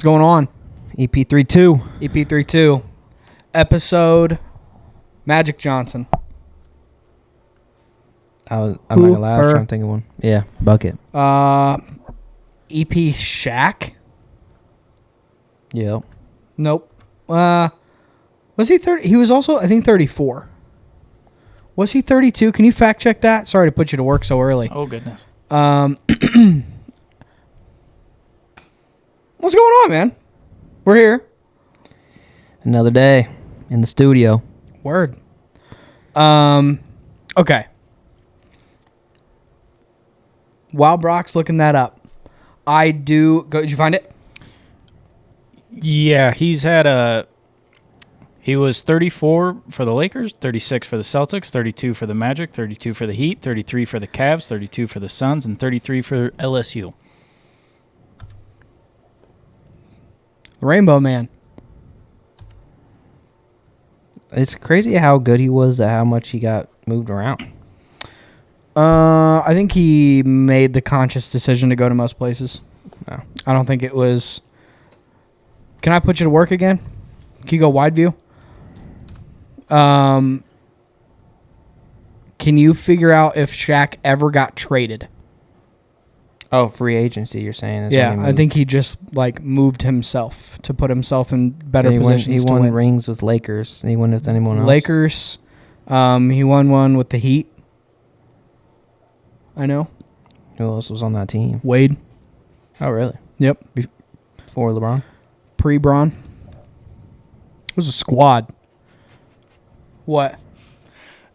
going on? EP32. EP32. Episode Magic Johnson. I'm not gonna lie, I was trying to think of one. Yeah, Bucket. EP Shaq? Yep. Nope. Was he 30? He was also, I think, 34. Was he 32? Can you fact check that? Sorry to put you to work so early. Oh, goodness. What's going on, man? We're here. Another day in the studio. Word. Okay. While Brock's looking that up, did you find it? Yeah, he was 34 for the Lakers, 36 for the Celtics, 32 for the Magic, 32 for the Heat, 33 for the Cavs, 32 for the Suns, and 33 for LSU. Rainbow Man. It's crazy how good he was at how much he got moved around. I think he made the conscious decision to go to most places. No. I don't think it was... Can I put you to work again? Can you go wide view? Can you figure out if Shaq ever got traded? Oh, free agency, you're saying? Yeah, I think he just moved himself to put himself in better positions. He won rings with Lakers. And he won with anyone else? Lakers. He won one with the Heat. I know. Who else was on that team? Wade. Oh, really? Yep. Before LeBron? Pre-Bron. It was a squad. What?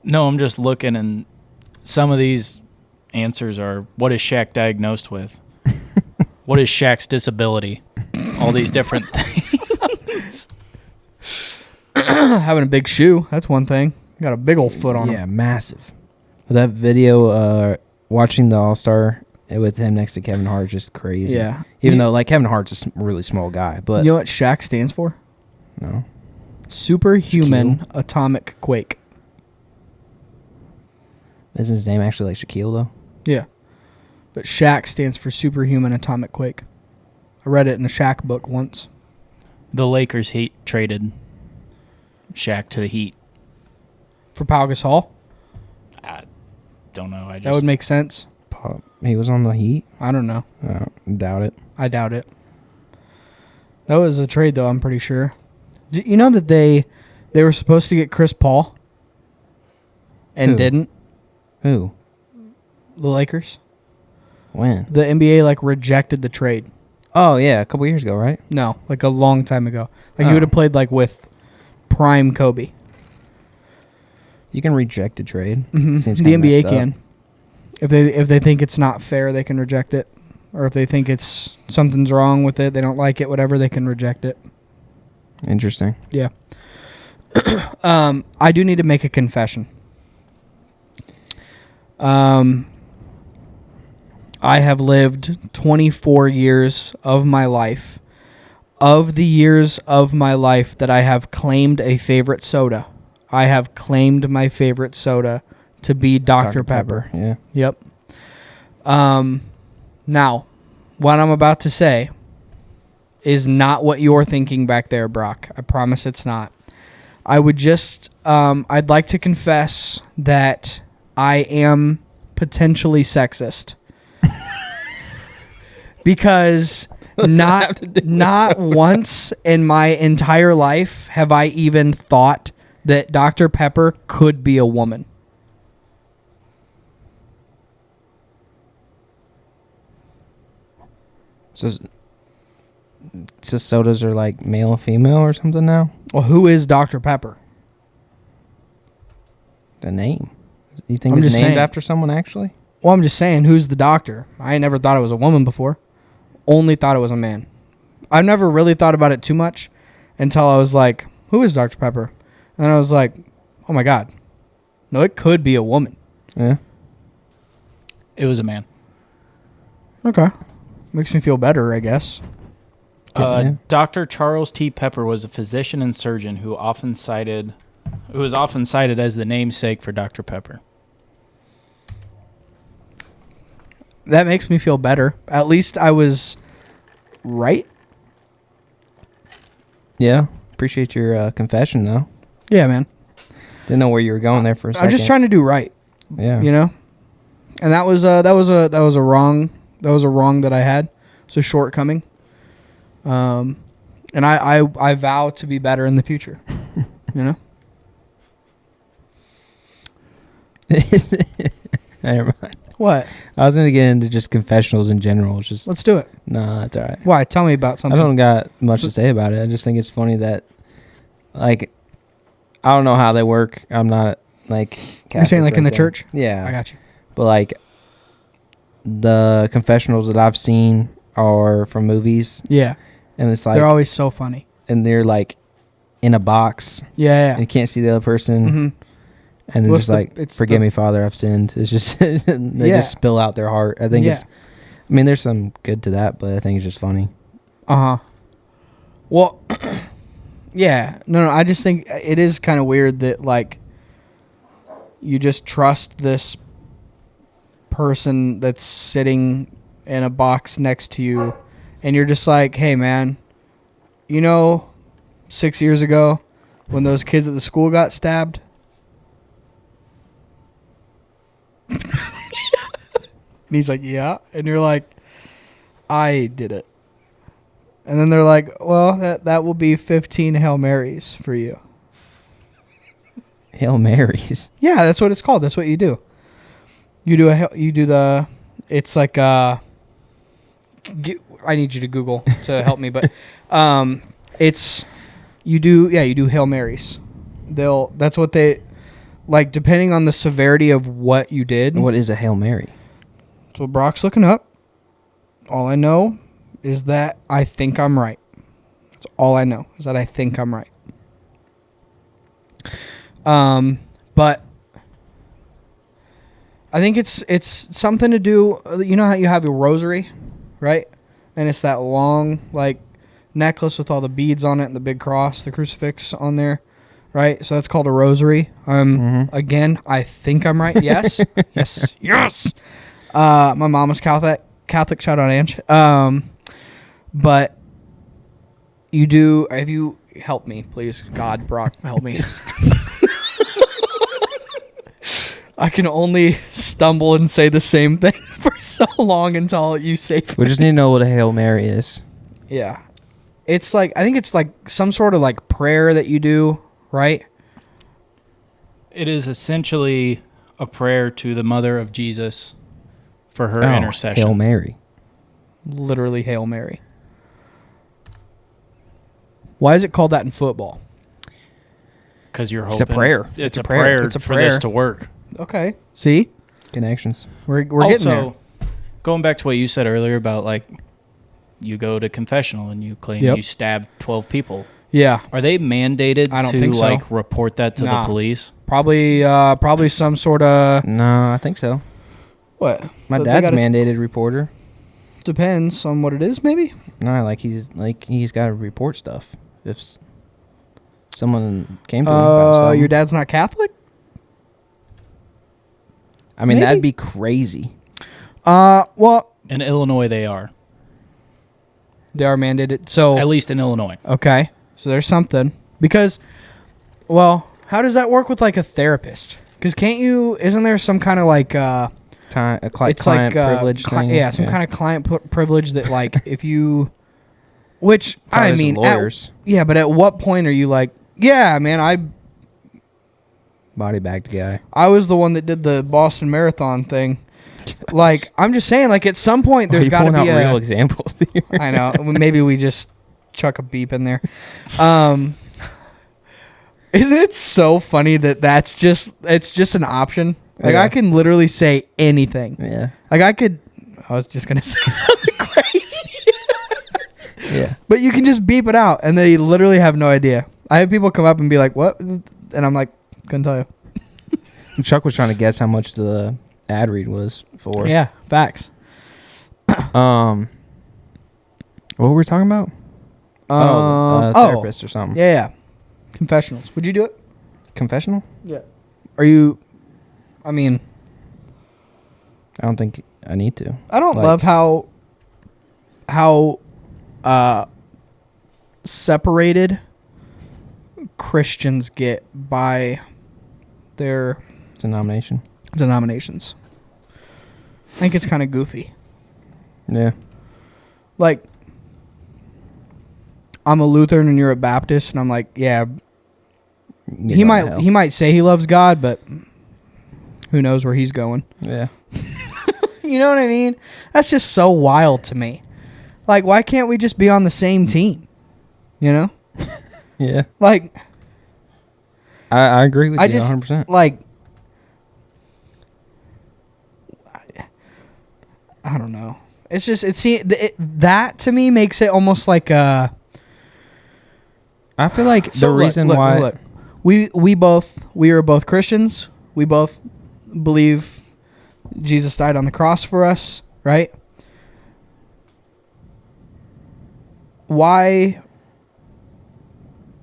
No, I'm just looking, and some of these answers are, what is Shaq diagnosed with? What is Shaq's disability? All these different things. Having a big shoe, that's one thing. Got a big old foot on him. Yeah, massive. That video, watching the All-Star with him next to Kevin Hart is just crazy. Yeah. Even though, Kevin Hart's a really small guy. But you know what Shaq stands for? No. Superhuman Atomic Quake. Isn't his name actually Shaquille, though? Yeah. But Shaq stands for Superhuman Atomic Quake. I read it in a Shaq book once. The Lakers traded Shaq to the Heat. For Pau Gasol? I don't know. That would make sense. He was on the Heat? I don't know. Doubt it. I doubt it. That was a trade, though, I'm pretty sure. You know that they were supposed to get Chris Paul and didn't? Who? The Lakers. When? The NBA, rejected the trade. Oh, yeah, a couple years ago, right? No, a long time ago. You would have played, with prime Kobe. You can reject a trade. Mm-hmm. Seems the kinda NBA messed up. can. If they think it's not fair, they can reject it. Or if they think it's something's wrong with it, they don't like it, whatever, they can reject it. Interesting. Yeah. I do need to make a confession. I have lived 24 years of my life. Of the years of my life that I have claimed a favorite soda, I have claimed my favorite soda to be Dr. Pepper. Yeah. Yep. Now, what I'm about to say is not what you're thinking back there, Brock. I promise it's not. I would just, I'd like to confess that I am potentially sexist. Because not once in my entire life have I even thought that Dr. Pepper could be a woman. So sodas are male and female or something now? Well, who is Dr. Pepper? The name. You think I'm it's just named saying. after someone actually? Well, I'm just saying, who's the doctor? I never thought it was a woman before. Only thought it was a man. I never really thought about it too much until I was like, who is Dr. Pepper? And then I was like, oh my God. No, it could be a woman. Yeah. It was a man. Okay. Makes me feel better, I guess. Yeah. Dr. Charles T. Pepper was a physician and surgeon who was often cited as the namesake for Dr. Pepper. That makes me feel better. At least I was right. Yeah. Appreciate your confession, though. Yeah, man. Didn't know where you were going there for a second. I'm just trying to do right. Yeah. You know? And that was a wrong that I had. It's a shortcoming. And I vow to be better in the future. You know? Never mind. What? I was gonna get into just confessionals in general. It's just Let's do it. nah, it's all right. Why? Tell me about I something. don't got much to say about it. I just think it's funny that, like, I don't know how they work. I'm not like Catholic. You're saying like or in the anything. church? Yeah, I got you. But like, the confessionals that I've seen are from movies, Yeah. and it's like They're always so funny. and they're like in a box, Yeah. and you can't see the other person. Mm-hmm. And they're What's just like, it's forgive the- me, Father, I've sinned. It's just, they Yeah. just spill out their heart. I think Yeah. it's, I mean, there's some good to that, but I think it's just funny. Uh-huh. Well, yeah. No, I just think it is kind of weird that, like, you just trust this person that's sitting in a box next to you, and you're just like, hey, man, 6 years ago when those kids at the school got stabbed? And he's like, yeah. And you're like, I did it. And then they're like, well, that will be 15 Hail Marys for you. Hail Marys. Yeah, that's what it's called. That's what you do. It's like, I need you to Google to help me, but you do Hail Marys. That's what they, like, depending on the severity of what you did. What is a Hail Mary? That's what Brock's looking up. All I know is that I think I'm right. That's all I know is that I think I'm right. But I think it's something to do. You know how you have your rosary, right? And it's that long like necklace with all the beads on it and the big cross, the crucifix on there, right? So that's called a rosary. Again, I think I'm right. Yes, yes. My mom was Catholic. Shout out Ange. But you do. Have you help me, please? God, Brock, help me. I can only stumble and say the same thing for so long until you say. We just need to know what a Hail Mary is. Yeah, it's like I think it's like some sort of like prayer that you do, right? It is essentially a prayer to the mother of Jesus for her intercession. Hail Mary. Literally, Hail Mary. Why is it called that in football? Because you're It's a hoping prayer. It's a prayer. It's a for prayer. this to work. Okay. See, Connections. we're getting there. Also, going back to what you said earlier about like you go to confessional and you claim Yep. you stabbed 12 people. Yeah, Are they mandated I don't to think so. like report that to Nah. the police? probably some sort of No, I think so. what? My They dad's gotta mandated reporter. Depends on what it is, maybe. No, he's got to report stuff. If someone came to him about something. Your dad's not Catholic? I mean, maybe? that'd be crazy. Well, In Illinois, they are. they are mandated. So At least in Illinois. okay, so there's something because, well, how does that work with like a therapist? Because isn't there some kind of like Client like privilege thing. yeah, some kind of client privilege that like if you, which Probably I some mean, lawyers. yeah, but at what point are you like, yeah, man, Body bagged guy. I was the one that did the Boston Marathon thing. Like, I'm just saying, like at some point there's got to be real examples here. I know. Maybe we just chuck a beep in there. Isn't it so funny that it's just an option? Like Yeah. I can literally say anything. Yeah. Like I was just gonna say something crazy, Yeah. but you can just beep it out, and they literally have no idea. I have people come up and be like, "What?" And I'm like, "Couldn't tell you." Chuck was trying to guess how much the ad read was for. Yeah, facts. What were we talking about? Therapist or something. Yeah. Confessionals. Would you do it? Confessional? Yeah. Are you? I mean, I don't think I need to. I don't Like- love how separated Christians get by their denominations. I think it's kind of goofy. Yeah. Like, I'm a Lutheran and you're a Baptist, and I'm like, yeah, he might say he loves God, but who knows where he's going. Yeah. You know what I mean? That's just so wild to me. Like, why can't we just be on the same team? You know? Yeah. Like, I agree with you 100%. Like, I don't know. It's just, that to me makes it almost like a... I feel like the reason why... We are both Christians. We both believe Jesus died on the cross for us, right? Why?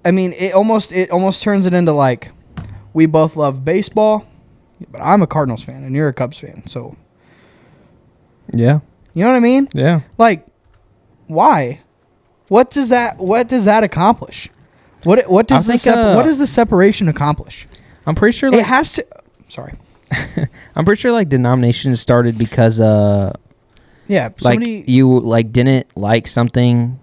I mean, it almost turns it into like, we both love baseball, but I'm a Cardinals fan and you're a Cubs fan, so... Yeah. You know what I mean? Yeah. Like, why? What does that accomplish? What does the separation accomplish? I'm pretty sure like, it has to. Sorry. I'm pretty sure like denominations started because yeah, like you like didn't like something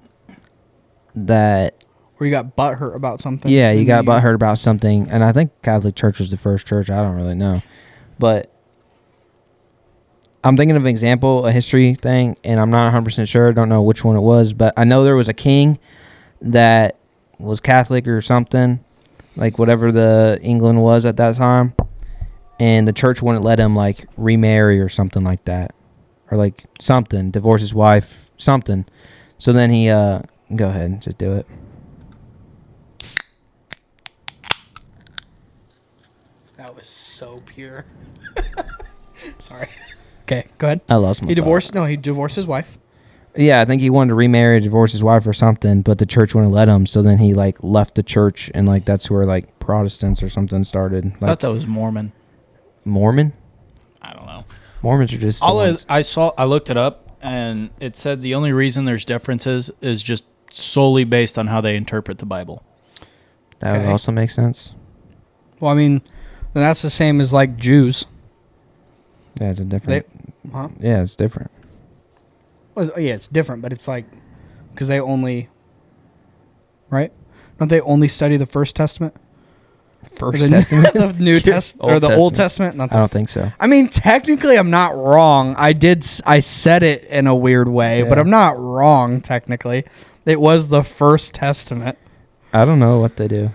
that, or you got butthurt about something. Yeah, you got butthurt about something, and I think Catholic Church was the first church. I don't really know, but I'm thinking of an example, a history thing, and I'm not 100% sure. I don't know which one it was, but I know there was a king that was Catholic or something, like whatever the England was at that time, and the church wouldn't let him like remarry or something like that, or like something, divorce his wife, something. So then he go ahead and just do it. That was so pure. Sorry. Okay, go ahead. I lost my He divorced his wife. Yeah, I think he wanted to remarry, divorce his wife or something, but the church wouldn't let him. So then he like left the church, and like that's where like Protestants or something started. Like, I thought that was Mormon. Mormon? I don't know. Mormons are just I looked it up, and it said the only reason there's differences is just solely based on how they interpret the Bible. That would also make sense. Well, I mean, that's the same as like Jews. Yeah, it's a different. Huh? Yeah, it's different. Well, yeah, it's different, but it's like because they only, right? Don't they only study the First Testament? First Testament, the New Testament, or the Old Testament? I don't think so. I mean, technically, I'm not wrong. I said it in a weird way, but I'm not wrong. Technically, it was the First Testament. I don't know what they do.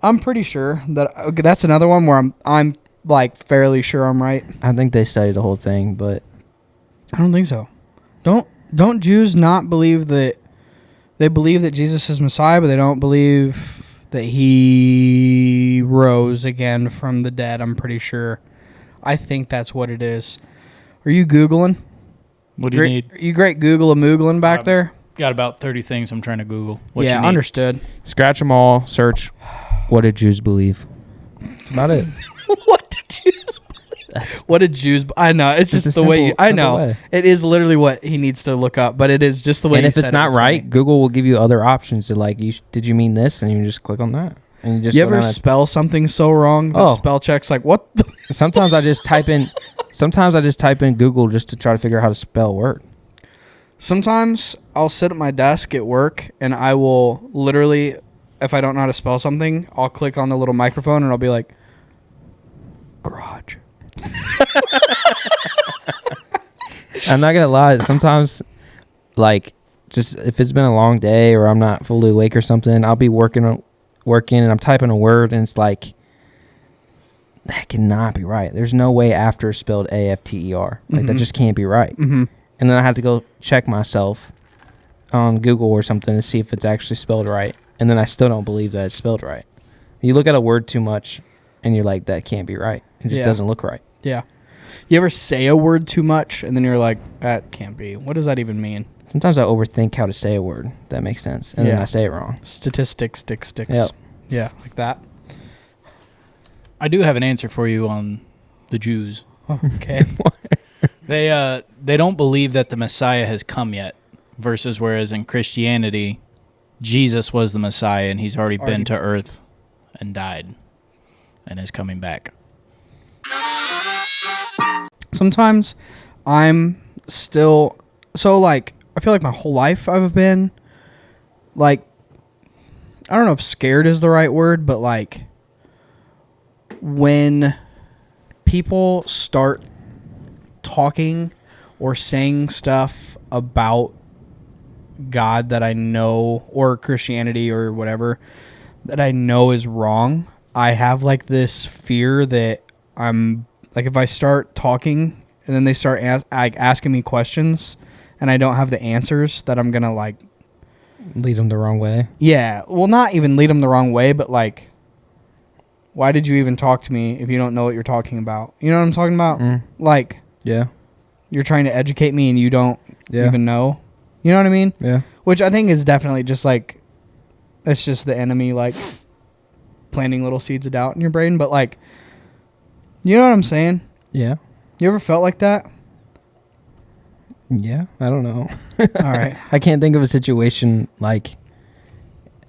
I'm pretty sure that's another one where I'm like fairly sure I'm right. I think they study the whole thing, but I don't think so. Don't Jews not believe that they believe that Jesus is Messiah, but they don't believe that he rose again from the dead? I'm pretty sure. I think that's what it is. Are you Googling? What do you need? Are you great Google-a-moogling back there? Got about 30 things I'm trying to Google. Yeah, understood. Scratch them all. Search, what did Jews believe? That's about it. What did Jews believe? What did Jews... I know. It's just the way... I know. Way. It is literally what he needs to look up, but it is just the way and if said it's not right, Google will give you other options to like, did you mean this? And you just click on that. And you ever spell something so wrong? The spell check's like, what the... Sometimes I just type in Google just to try to figure out how to spell a word. Sometimes I'll sit at my desk at work and I will literally, if I don't know how to spell something, I'll click on the little microphone and I'll be like, garage. I'm not gonna lie. Sometimes, like, just if it's been a long day or I'm not fully awake or something, I'll be working and I'm typing a word and it's like, that cannot be right. There's no way after is spelled AFTER. Like that just can't be right. Mm-hmm. And then I have to go check myself on Google or something to see if it's actually spelled right. And then I still don't believe that it's spelled right. You look at a word too much and you're like, that can't be right. It just doesn't look right. Yeah. You ever say a word too much and then you're like, that can't be. What does that even mean? Sometimes I overthink how to say a word. That makes sense. And then I say it wrong. Statistics. Yep. Yeah, like that. I do have an answer for you on the Jews. Oh, okay. They don't believe that the Messiah has come yet, versus whereas in Christianity, Jesus was the Messiah and he's already been to earth. and died and is coming back. Sometimes I'm still so like I feel like my whole life I've been like I don't know if scared is the right word, but like when people start talking or saying stuff about God that I know or Christianity or whatever that I know is wrong, I have like this fear that I'm like if I start talking and then they start asking me questions and I don't have the answers that I'm going to like lead them the wrong way. Yeah, well not even lead them the wrong way, but like why did you even talk to me if you don't know what you're talking about? You know what I'm talking about? Like yeah. You're trying to educate me and you don't Yeah. even know. You know what I mean? Yeah. Which I think is definitely just like, it's just the enemy like planting little seeds of doubt in your brain. But like, you know what I'm saying? Yeah. You ever felt like that? Yeah. I don't know. All right. I can't think of a situation like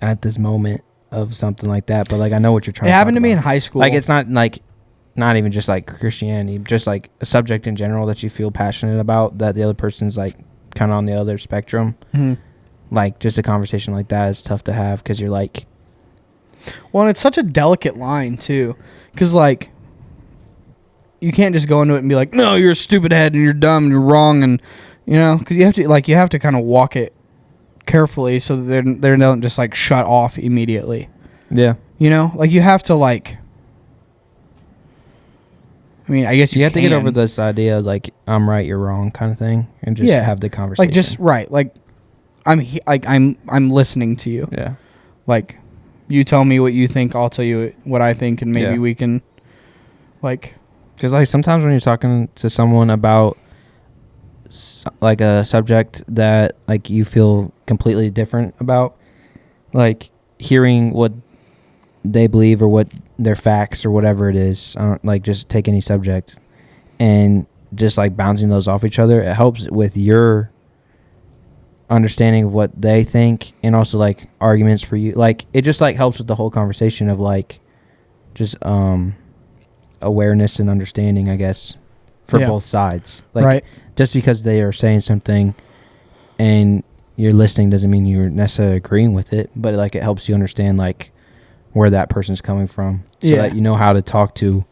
at this moment of something like that, but like I know what you're trying It to happened to talk me in about. high school. Like it's not even just like Christianity, just like a subject in general that you feel passionate about that the other person's like kind of on the other spectrum. Mhm. Like just a conversation like that is tough to have because you're like, Well, and it's such a delicate line too, because like you can't just go into it and be like, no, you're a stupid head and you're dumb and you're wrong, and you know, because you have to kind of walk it carefully so that they don't just like shut off immediately. yeah, You know, like you have to like. I mean, I guess you have to get over can. this idea of like I'm right, you're wrong kind of thing, and just have the conversation. Like just right, like I'm listening to you. yeah, Like you tell me what you think, I'll tell you what I think, and maybe we can like. because like sometimes when you're talking to someone about like a subject that like you feel completely different about, like hearing what they believe or what their facts or whatever it is, like just take any subject and just like bouncing those off each other, it helps with your understanding of what they think and also like arguments for you. Like it just like helps with the whole conversation of like just awareness and understanding, I guess, for both sides. Like right. just because they are saying something and you're listening doesn't mean you're necessarily agreeing with it, but like it helps you understand like where that person's coming from, so that you know how to talk to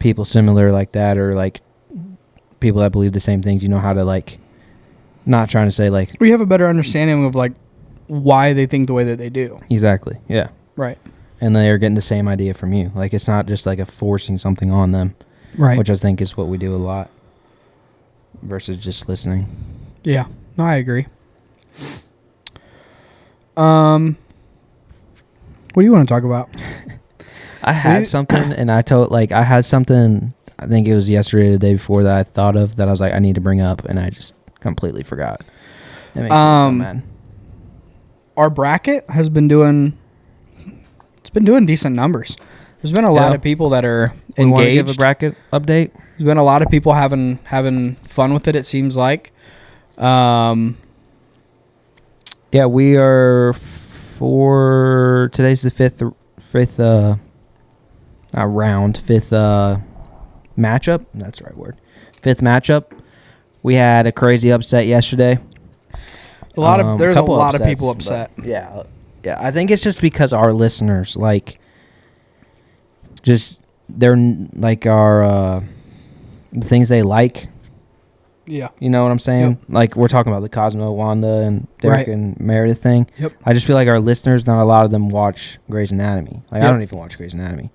people similar like that, or like people that believe the same things. You know how to like, not trying to say like We have a better understanding of like why they think the way that they do. exactly, yeah, Right. and they're getting the same idea from you. Like it's not just like a forcing something on them, Right. which I think is what we do a lot versus just listening. Yeah. No, I agree. What do you want to talk about? I had something, and I had something, I think it was yesterday or the day before, that I thought of that I was like, I need to bring up, and I just completely forgot. It makes me so mad. Our bracket has been doing decent numbers. There's been a lot of people that are We want to engaged. give a bracket update? There's been a lot of people having fun with it, it seems like. Yeah, we are for today's the fifth matchup. That's the right word. Fifth matchup. We had a crazy upset yesterday. There's a couple lot of upsets, people upset. Yeah. I think it's just because our listeners like, just they're like our the things they like. Yeah. You know what I'm saying? Yep. Like we're talking about the Cosmo, Wanda, and Derek Right. and Meredith thing. Yep. I just feel like our listeners, not a lot of them watch Grey's Anatomy. Like I Yep. don't even watch Grey's Anatomy.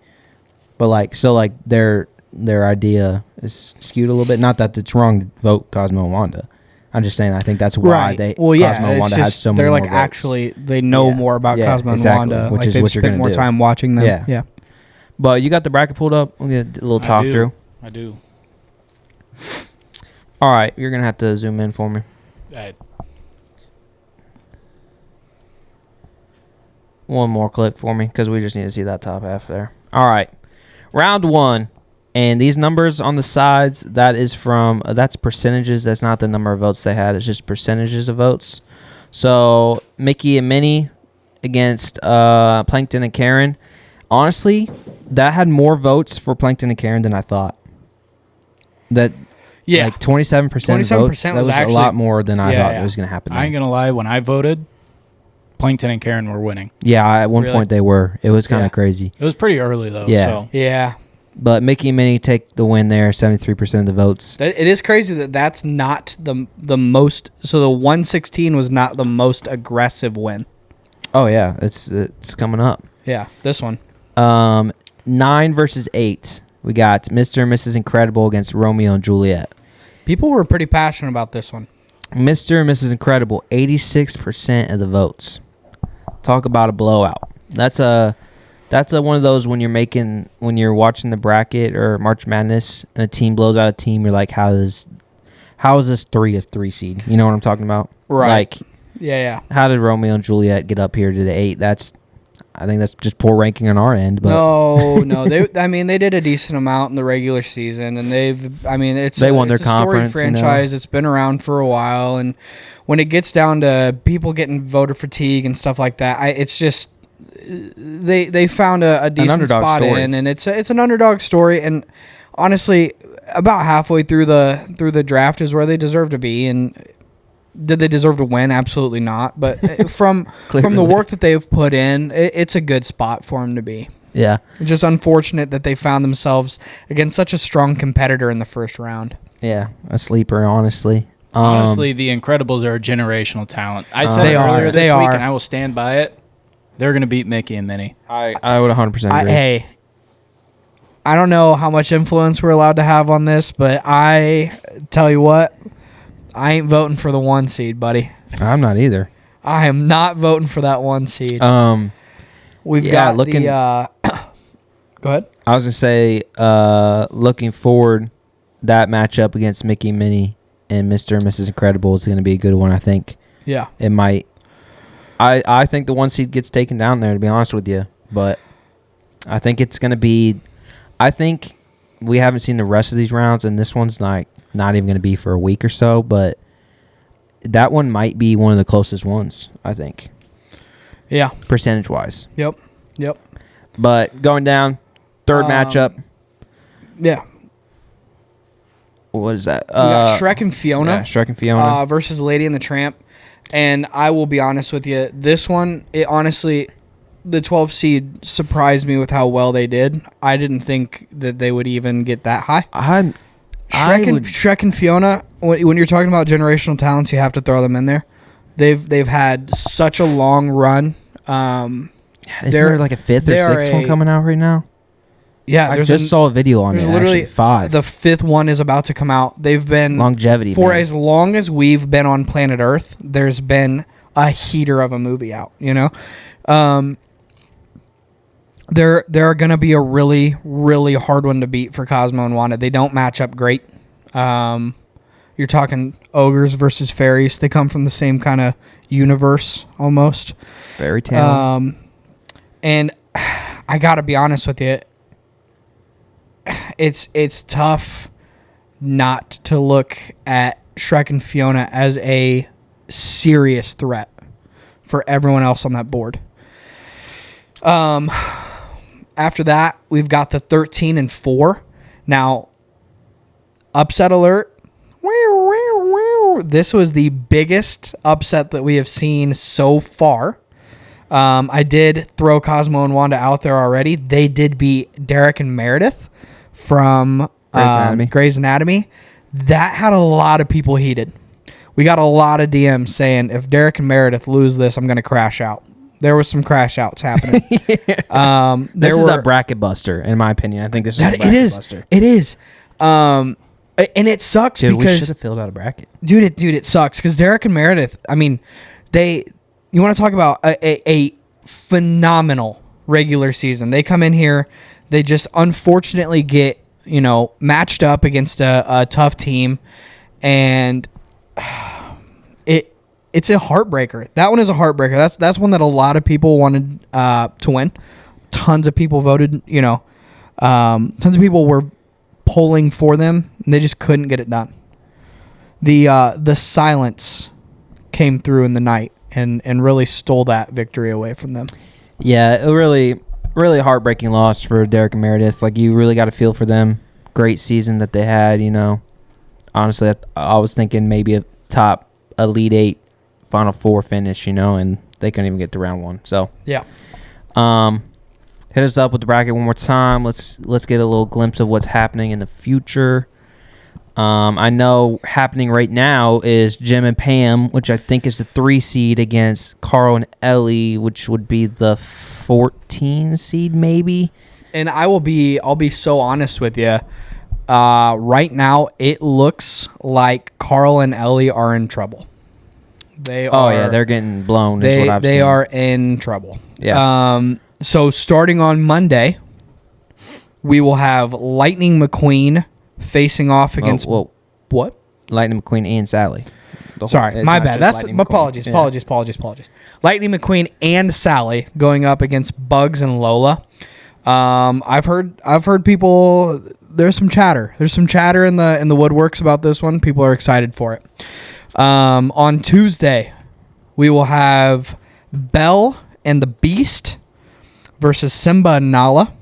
But like, so like their idea is skewed a little bit. Not that it's wrong to vote Cosmo and Wanda. I'm just saying I think that's why Cosmo and Wanda has so many they're like more votes. actually they know more about Cosmo exactly, and Wanda. which like is they've what you're spent gonna more do. time watching them. Yeah. Yeah. But you got the bracket pulled up. We'll get a little talk through. I do. All right, you're gonna have to zoom in for me. One more click for me because we just need to see that top half there. All right, round one, and these numbers on the sides, that is from that's percentages. That's not the number of votes they had. It's just percentages of votes. So Mickey and Minnie against Plankton and Karen. honestly, that had more votes for Plankton and Karen than I thought. That Yeah. like 27% votes. 27% That was was actually- a lot more than I Yeah, thought yeah. it was going to happen. I ain't gonna lie. When I voted, Plankton and Karen were winning. Yeah, at one Really? point they were. It was kind of Yeah. crazy. It was pretty early though. Yeah. So Yeah. But Mickey and Minnie take the win there, 73% of the votes. It is crazy that that's not the most. So the 116 was not the most aggressive win. Oh yeah, it's coming up. Yeah, this one. 9 versus 8. We got Mr. and Mrs. Incredible against Romeo and Juliet. People were pretty passionate about this one. Mr. and Mrs. Incredible, 86% of the votes. Talk about a blowout. That's a one of those when you're watching the bracket or March Madness and a team blows out a team, you're like, how is this 3 a 3 seed? You know what I'm talking about? Right. Like, Yeah. how did Romeo and Juliet get up here to the 8? I think that's just poor ranking on our end. But No. They did a decent amount in the regular season, and they won their it's a storied conference, you know? franchise. It's been around for a while, and when it gets down to people getting voter fatigue and stuff like that, it's just they found a decent spot story. in, and it's an underdog story. And honestly, about halfway through the draft is where they deserve to be. And did they deserve to win? Absolutely not. But from the work that they've put in, it's a good spot for them to be. yeah. It's just unfortunate that they found themselves against such a strong competitor in the first round. Yeah, a sleeper, honestly. honestly, the Incredibles are a generational talent. I said They it are. earlier this They week, are. and I will stand by it. They're going to beat Mickey and Minnie. I would 100% agree. Hey, I don't know how much influence we're allowed to have on this, but I tell you what, I ain't voting for the 1 seed, buddy. I'm not either. I am not voting for that 1 seed. We've yeah, got looking- the. Go ahead. I was going to say, looking forward, that matchup against Mickey and Minnie and Mr. and Mrs. Incredible is going to be a good one, I think. Yeah. It might. I think the 1 seed gets taken down there, to be honest with you. But I think it's going to be... I think we haven't seen the rest of these rounds, and this one's not even going to be for a week or so, but that one might be one of the closest ones, I think, Yeah. percentage-wise. Yep. But going down, third matchup. Yeah. What is that? We got Shrek and Fiona. Yeah, Shrek and Fiona. Versus Lady and the Tramp. And I will be honest with you, this one, the 12 seed surprised me with how well they did. I didn't think that they would even get that high. Shrek and Fiona, when you're talking about generational talents, you have to throw them in there. They've had such a long run. Isn't there like a 5th or 6th one coming out right now? Yeah, I just saw a video on it. there's literally Actually, 5. The 5th one is about to come out. They've been Longevity for man. as long as we've been on planet Earth. There's been a heater of a movie out. You know, they're gonna be a really, really hard one to beat for Cosmo and Wanda. They don't match up great. You're talking ogres versus fairies. They come from the same kind of universe almost. Fairy tale. And I gotta be honest with you, it's tough not to look at Shrek and Fiona as a serious threat for everyone else on that board. After that, we've got the 13 and 4. Now, upset alert. This was the biggest upset that we have seen so far. I did throw Cosmo and Wanda out there already. They did beat Derek and Meredith from Grey's Anatomy. That had a lot of people heated. We got a lot of DMs saying, if Derek and Meredith lose this, I'm going to crash out. There was some crash outs happening. This is a bracket buster, in my opinion. I think this is a bracket buster. It is. And it sucks Dude, we because... should have filled out a bracket. Dude, it sucks because Derek and Meredith, I mean, you want to talk about a phenomenal regular season. They come in here, they just unfortunately get, matched up against a tough team, and it's a heartbreaker. That one is a heartbreaker. That's one that a lot of people wanted to win. Tons of people voted, tons of people were polling for them, and they just couldn't get it done. The silence came through in the night and really stole that victory away from them. Yeah, it really. really a heartbreaking loss for Derek and Meredith. Like, you really got to feel for them. Great season that they had, you know. Honestly, I was thinking maybe a top Elite 8 Final Four finish, you know, and they couldn't even get to round one. So, Yeah. hit us up with the bracket one more time. Let's get a little glimpse of what's happening in the future. I know happening right now is Jim and Pam, which I think is the 3 seed against Carl and Ellie, which would be the 14 seed maybe. And I'll be so honest with you. Right now, it looks like Carl and Ellie are in trouble. They're getting blown. Is what I've seen. They are in trouble. Yeah. So starting on Monday, we will have Lightning McQueen facing off against what? Lightning McQueen and Sally. Sorry, my bad. That's apologies. Lightning McQueen and Sally going up against Bugs and Lola. I've heard people. There's some chatter. There's some chatter in the woodworks about this one. People are excited for it. On Tuesday, we will have Belle and the Beast versus Simba and Nala.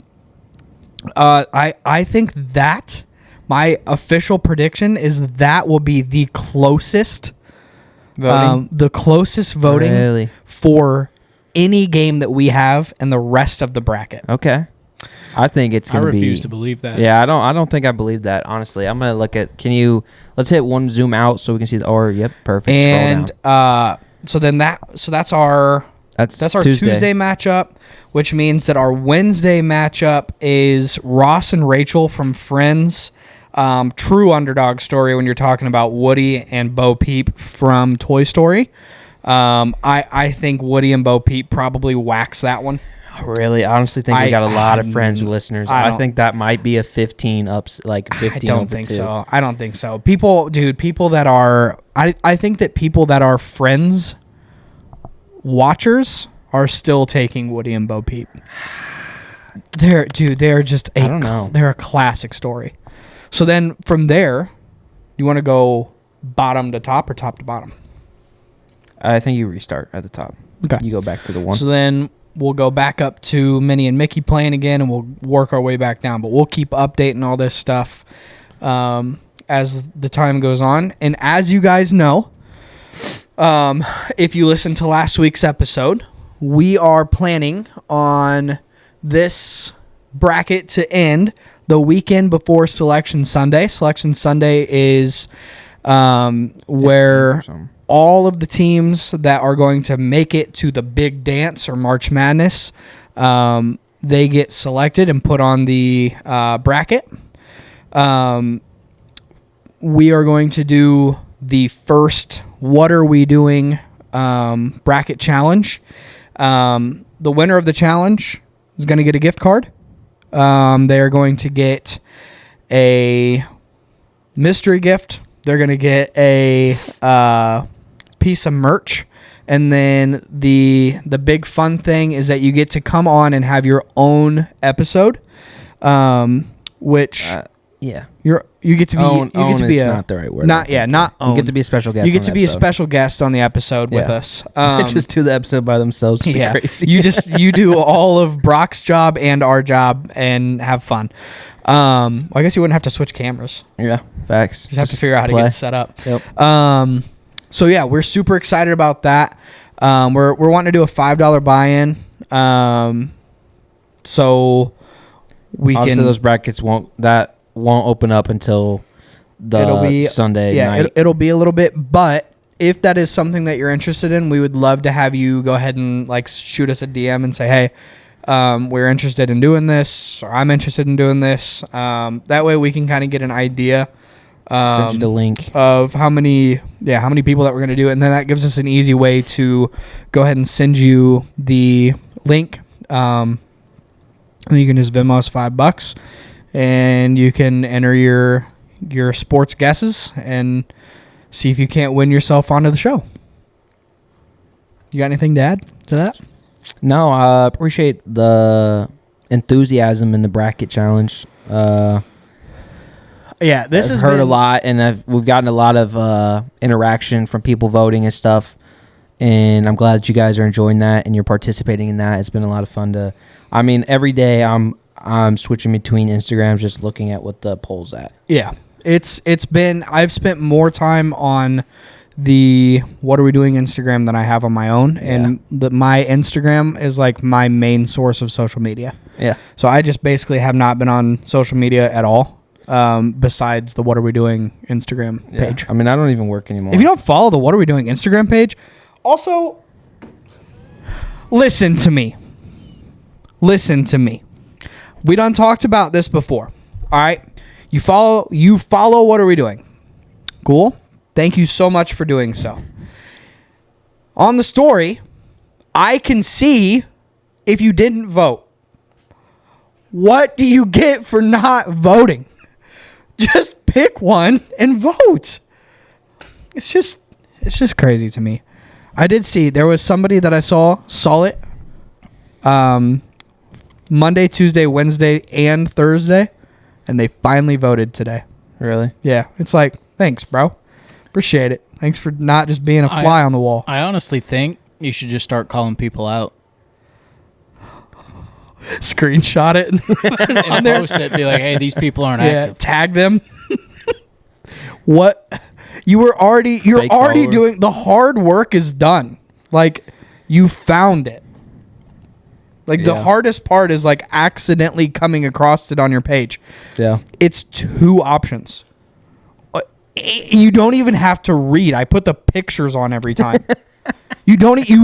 I think that my official prediction is that will be the closest voting. Voting for any game that we have in the rest of the bracket. Okay. I think it's going to be. I refuse to believe that. Yeah, I don't think I believe that, honestly. I'm going to look at. Let's hit one zoom out so we can see yep, perfect. And that's our Tuesday matchup, which means that our Wednesday matchup is Ross and Rachel from Friends. True underdog story when you're talking about Woody and Bo Peep from Toy Story. I think Woody and Bo Peep probably wax that one. Really, I honestly think we got a lot of Friends listeners. I think that might be a 15 ups, like 15. I don't think so. I don't think so. People that are. I think that people that are Friends watchers are still taking Woody and Bo Peep. They're just I don't know. They're a classic story. So then from there, you want to go bottom to top or top to bottom? I think you restart at the top. Okay. You go back to the one. So then we'll go back up to Minnie and Mickey playing again, and we'll work our way back down. But we'll keep updating all this stuff as the time goes on. And as you guys know, if you listened to last week's episode, we are planning on this bracket to end the weekend before Selection Sunday. Selection Sunday is where all of the teams that are going to make it to the big dance or March Madness, they get selected and put on the bracket. We are going to do the first What Are We Doing bracket challenge. The winner of the challenge is going to get a gift card. They are going to get a mystery gift. They're going to get a piece of merch. And then the big fun thing is that you get to come on and have your own episode, which you get to be own, you get to be not the right word. Not own. You get to be a special guest. You get to be a special guest on the episode with us. Just do the episode by themselves. Would be crazy. you do all of Brock's job and our job and have fun. I guess you wouldn't have to switch cameras. Yeah, facts. You just have to figure out how to get it set up. Yep. So yeah, we're super excited about that. We're wanting to do a $5 buy-in. So we Obviously can. Those brackets won't open up until the Sunday night. It'll be a little bit, but if that is something that you're interested in, we would love to have you go ahead and shoot us a DM and say, hey, we're interested in doing this, or I'm interested in doing this. That way we can kind of get an idea send you the link of how many people that we're going to do it, and then that gives us an easy way to go ahead and send you the link. And you can just Venmo us $5, and you can enter your sports guesses and see if you can't win yourself onto the show. You got anything to add to that? No, I appreciate the enthusiasm in the bracket challenge. Yeah, this has heard a lot, and we've gotten a lot of interaction from people voting and stuff. and I'm glad that you guys are enjoying that and you're participating in that. It's been a lot of fun to. I mean, every day I'm switching between Instagrams, just looking at what the poll's at. Yeah, it's been. I've spent more time on the What Are We Doing Instagram than I have on my own, and my Instagram is like my main source of social media. Yeah. So I just basically have not been on social media at all, besides the What Are We Doing Instagram page. I mean, I don't even work anymore. If you don't follow the What Are We Doing Instagram page, also listen to me. Listen to me. We done talked about this before. All right. You follow What Are We Doing? Cool. Thank you so much for doing so. On the story, I can see if you didn't vote. What do you get for not voting? Just pick one and vote. It's just crazy to me. I did see there was somebody that I saw it Monday, Tuesday, Wednesday, and Thursday, and they finally voted today. Really? Yeah, it's like, thanks, bro. Appreciate it. Thanks for not just being a fly on the wall. I honestly think you should just start calling people out. Screenshot it And post it. Be like, hey, these people aren't active. Tag them. What? You're Fake already followers. doing the hard work is done. Like, you found it. Like, the hardest part is like accidentally coming across it on your page. Yeah. It's 2 options. You don't even have to read. I put the pictures on every time. You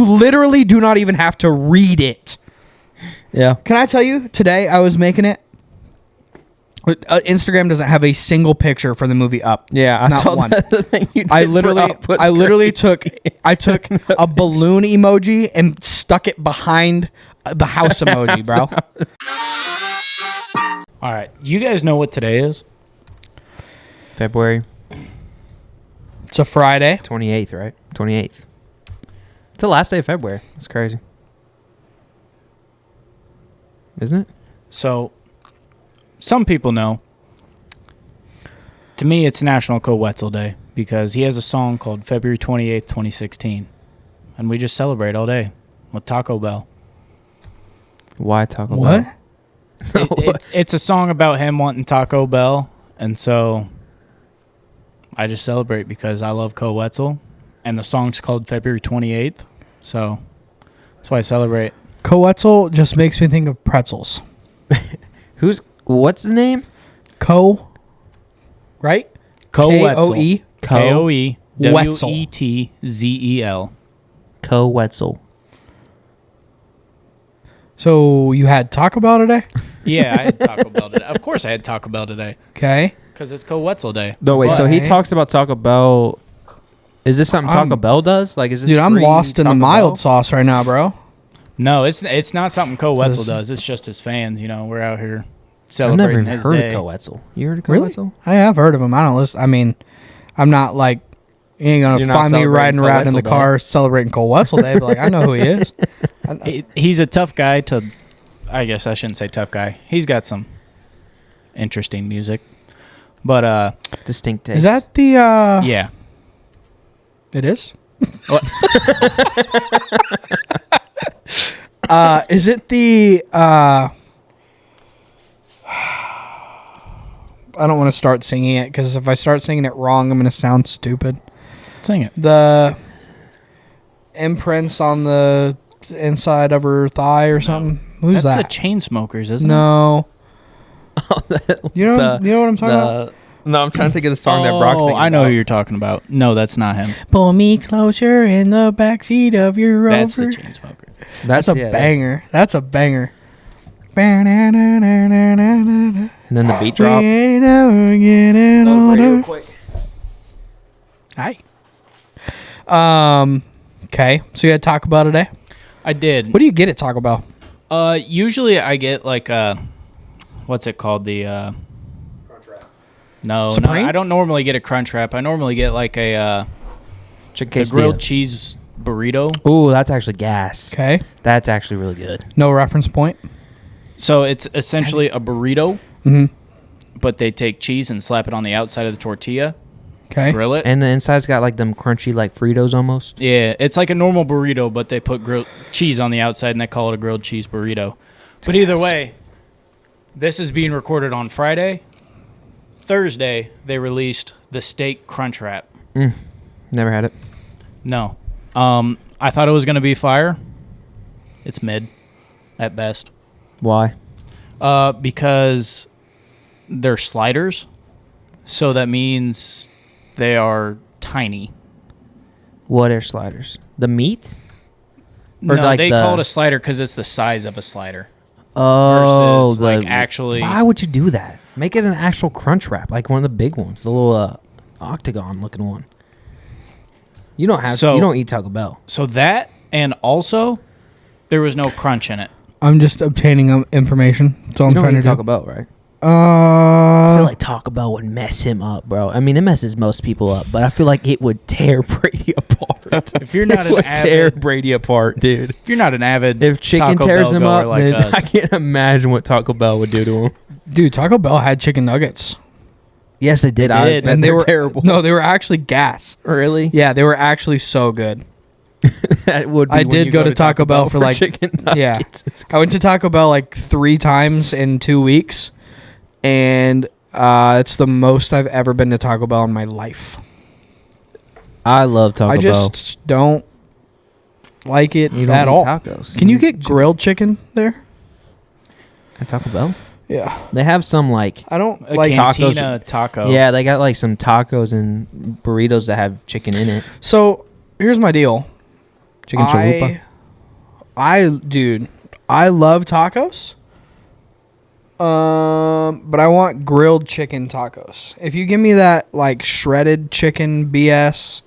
literally do not even have to read it. Yeah. Can I tell you, today I was making it. Instagram doesn't have a single picture for the movie Up. Yeah, I Not saw one. that. The thing you did I for literally Up was took crazy. a balloon emoji and stuck it behind the house emoji, bro. All right. You guys know what today is? February It's a Friday. 28th, right? 28th. It's the last day of February. It's crazy. Isn't it? So, some people know. To me, it's National Coetzel Day because he has a song called February 28th, 2016. And we just celebrate all day with Taco Bell. Why Taco What? Bell? It's a song about him wanting Taco Bell. And so I just celebrate because I love Coetzel. And the song's called February 28th. So that's why I celebrate. Coetzel just makes me think of pretzels. What's the name? Right? Coetzel. K-O-E. K-O-E-W-E-T-Z-E-L. Coetzel. So you had Taco Bell today? Yeah, I had Taco Bell today. Of course I had Taco Bell today. Okay. Because it's Coetzel Day. No, wait. So he Why? talks about Taco Bell. Is this something Taco Bell does? Like, is this? Dude, I'm green lost in the Taco mild Bell? sauce right now, bro. No, it's not something Coetzel This- does. It's just his fans. You know, we're out here I've celebrating never even his heard day. of Coetzel. You heard of Really? Coetzel? I have heard of him. I don't listen. I mean, I'm not like, you ain't going to You're not find me riding celebrating around in the Coetzel Day. car celebrating Coetzel Day, but like, I know who he is. He's a tough guy to. I guess I shouldn't say tough guy. He's got some interesting music, but Distinct taste. Is that the, yeah. It is? What? Is it the, I don't want to start singing it because if I start singing it wrong, I'm going to sound stupid. Sing it. The imprints on the inside of her thigh or something. Who's That's that? the Chainsmokers, isn't it? No. You know what I'm talking about? No, I'm trying to think of the song that Brock's Oh, singing I know about. who you're talking about. No, that's not him. Pull me closer in the backseat of your Rover. That's the Chainsmokers. That's a yeah, banger. That's a banger. And then the beat drop. We ain't never getting older. Hi. Okay. So you had Taco Bell today? I did. What do you get at Taco Bell? Usually I get like what's it called? The No, Supreme? I don't normally get a Crunch Wrap. I normally get like a Chicken the grilled cheese burrito. Ooh, that's actually gas. Okay. That's actually really good. No reference point. So it's essentially a burrito, Mm-hmm. but they take cheese and slap it on the outside of the tortilla, Okay. grill it. And the inside's got like them crunchy like Fritos almost. Yeah, it's like a normal burrito, but they put grilled cheese on the outside and they call it a grilled cheese burrito. But either way, this is being recorded on Friday. Thursday, they released the steak crunch wrap. Never had it. No. I thought it was going to be fire. It's mid at best. Why? Because they're sliders. So that means they are tiny. What are sliders? The meat? Or No, like they the- call it a slider because it's the size of a slider. Oh, versus like actually. Why would you do that? Make it an actual crunch wrap, like one of the big ones, the little octagon looking one. You don't have. So- you don't eat Taco Bell. So that, and also, there was no crunch in it. I'm just obtaining information. That's all You I'm don't trying eat to Taco do. Bell, right? I feel Uh, like Taco Bell would mess him up, bro. I mean, it messes most people up, but I feel like it would tear Brady apart. If you're not It an would tear avid, Brady apart, dude. if you're not an avid, If chicken Taco tears Bell him goer up, like then us, I can't imagine what Taco Bell would do to him. dude, Taco Bell had chicken nuggets, Yes, they did. They did. And they were terrible. No, they were actually gas. Really? Yeah, they were actually so good. That would. Be I when did you go to Taco Bell for, like- chicken yeah. nuggets. I went to Taco Bell like 3 times in 2 weeks, and it's the most I've ever been to Taco Bell in my life. I love Taco I Bell. just don't like it You don't at eat all. tacos. Can you get grilled chicken there? at Taco Bell? Yeah, They have some like. I don't a like. cantina taco. Yeah, they got like some tacos and burritos that have chicken in it. So here's my deal. Chicken chalupa. Dude, I love tacos. But I want grilled chicken tacos. If you give me that like shredded chicken BS,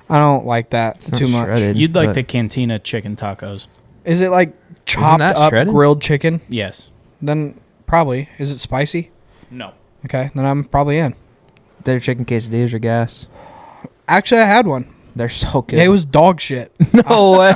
I don't like that It's not too much. shredded, You'd like but- the cantina chicken tacos. Is it like chopped that up shredded? grilled chicken? Yes. Then probably. Is it spicy? No. Okay, then I'm probably in. Their chicken quesadillas are gas. Actually, I had one. They're so good. Yeah, it was dog shit. no way.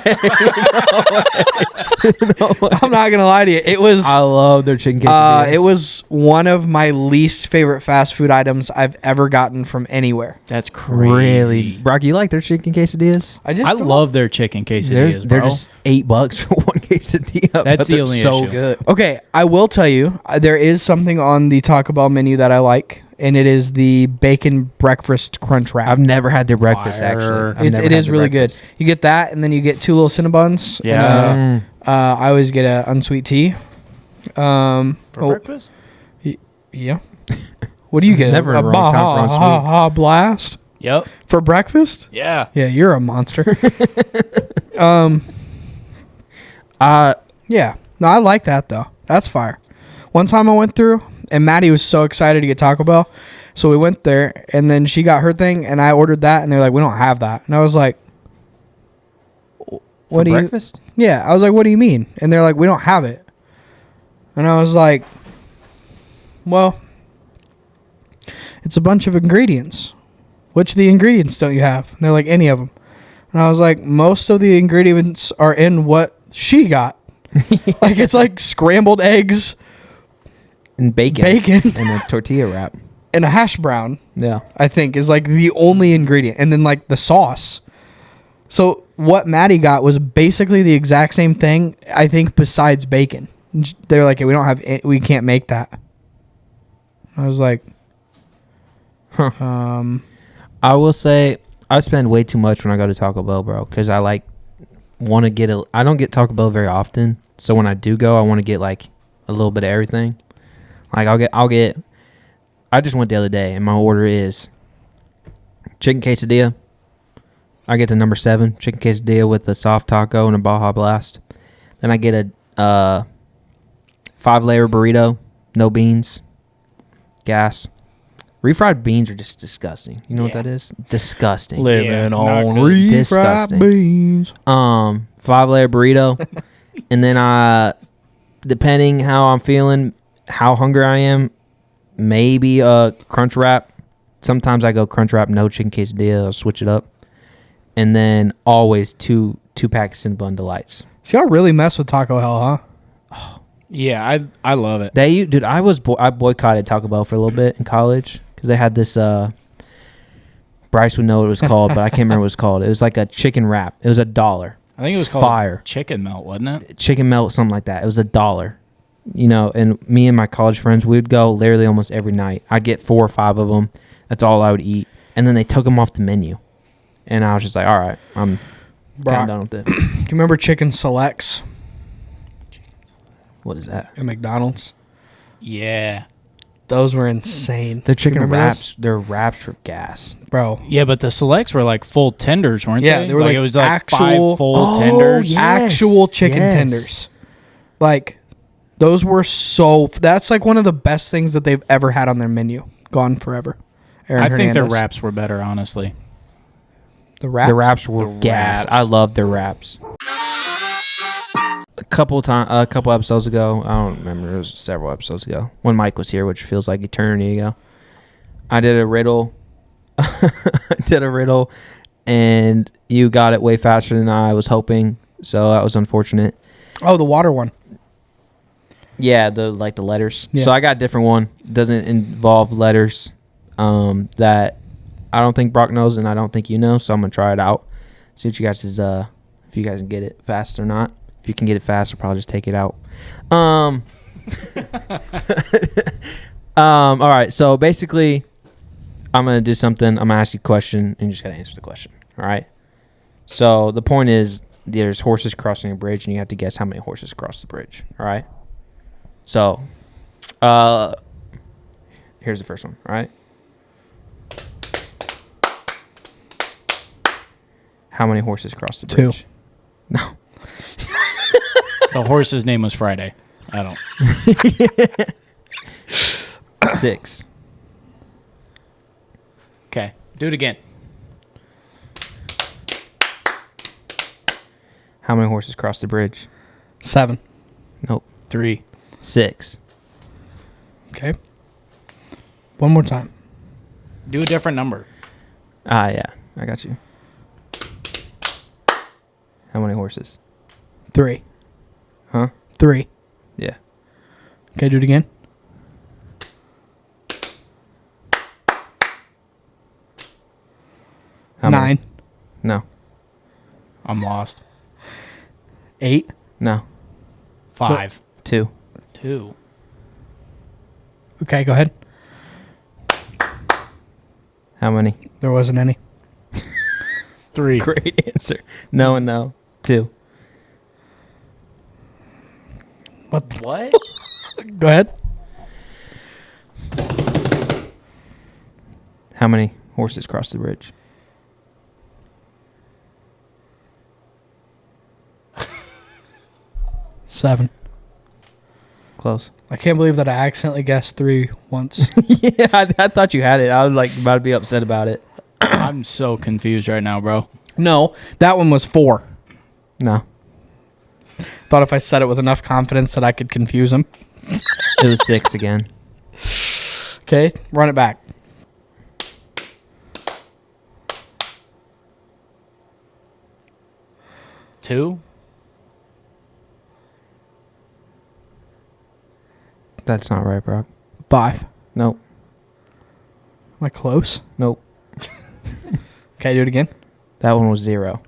I'm not gonna lie to you. It was. I love their chicken quesadillas. It was one of my least favorite fast food items I've ever gotten from anywhere. That's crazy. really. Brock, you like their chicken quesadillas? I just I don't- love their chicken They're, quesadillas, they're bro. just $8 for one quesadilla. That's but the they're only so issue. good. Okay, I will tell you, there is something on the Taco Bell menu that I like, and it is the bacon breakfast crunch wrap. I've never had their breakfast Fire. actually. It is really good. You get that, and then you get 2 little Cinnabons. Yeah. And, I always get a unsweet tea. For oh, breakfast? yeah. What do you get? Never a wrong Baja time for unsweet. Ha Blast Yep. for breakfast? Yeah. Yeah, you're a monster. Yeah. No, I like that though. That's fire. One time I went through, and Maddie was so excited to get Taco Bell, so we went there, and then she got her thing, and I ordered that, and they're like, "We don't have that," and I was like, For "What do breakfast? you?" Yeah, I was like, "What do you mean?" And they're like, "We don't have it," and I was like, "Well, it's a bunch of ingredients. Which of the ingredients don't you have?" And they're like, "Any of them," and I was like, "Most of the ingredients are in what she got." Like it's like scrambled eggs, And bacon. And a tortilla wrap. and a hash brown, Yeah. I think, is like the only ingredient. And then like the sauce. So what Maddie got was basically the exact same thing, I think, besides bacon. They're like, "We don't have, we can't make that." I was like, I will say I spend way too much when I go to Taco Bell, bro, because I like want to get I don't get Taco Bell very often, so when I do go, I want to get like a little bit of everything. Like I'll get. I just went the other day, and my order is chicken quesadilla. I get the number 7 chicken quesadilla with a soft taco and a Baja Blast. Then I get a 5-layer burrito, no beans, gas. Refried beans are just disgusting. You know what Yeah. that is? Disgusting. living Yeah, not on good. refried Disgusting. beans. 5-layer burrito, and then depending how I'm feeling, how hungry I am, maybe a crunch wrap. Sometimes I go crunch wrap, no chicken quesadilla. I'll switch it up, and then always two packs in Cinnabon Delights. See, y'all really mess with Taco Hell, huh? Yeah, I love it. Dude, I boycotted Taco Bell for a little bit in college because they had this Bryce would know what it was called, but I can't remember what it was called. It was like a chicken wrap. It was $1. I think it was called Fire. chicken melt, wasn't it? Chicken melt, something like that. It was $1. You know, and me and my college friends, we'd go literally almost every night. I'd get 4 or 5 of them. That's all I would eat. And then they took them off the menu. And I was just like, all right, I'm kind of done with it. Do you remember Chicken Selects What is that? at McDonald's? Yeah. Those were insane. The chicken Remember wraps, those? they're wraps for gas. Bro. Yeah, but the selects were like full tenders, weren't Yeah, they? they were like it was like actual- 5 full Oh, tenders. yeah. Actual chicken yes. tenders. Like, those were so... That's like one of the best things that they've ever had on their menu. Gone forever. Aaron I think their Hernandez. wraps were better, honestly. The wrap? The wraps were The gas. wraps. I love their wraps. A couple episodes ago, I don't remember. It was several episodes ago when Mike was here, which feels like eternity ago. I did a riddle. And you got it way faster than I was hoping, so that was unfortunate. Oh, the water one. Yeah, the letters. Yeah. So I got a different one. Doesn't involve letters that I don't think Brock knows and I don't think you know. So I'm gonna try it out. See what you guys is if you guys can get it fast or not. If you can get it fast, I'll probably just take it out. All right. So basically, I'm gonna do something. I'm gonna ask you a question and you just gotta answer the question. All right. So the point is, there's horses crossing a bridge and you have to guess how many horses cross the bridge. All right. So, here's the first one, all right? How many horses cross the bridge? 2. No. The horse's name was Friday. I don't. 6. Okay. Do it again. How many horses cross the bridge? 7. Nope. 3. 6. Okay. One more time. Do a different number. Yeah. I got you. How many horses? 3. Huh? 3. Yeah. Okay, do it again. How 9. many? No. I'm lost. 8. No. 5. 2. 2. Okay, go ahead. How many? There wasn't any. 3. Great answer. No and no. 2. What? What? Go ahead. How many horses cross the bridge? Seven. Close. I can't believe that I accidentally guessed 3 once. Yeah, I thought you had it. I was like about to be upset about it. I'm so confused right now, bro. No, that one was 4. No, Thought if I said it with enough confidence that I could confuse him. it was 6 again. Okay, run it back. Two. That's not right, Brock. 5. Nope. Am I close? Nope. Okay, do it again. That one was 0.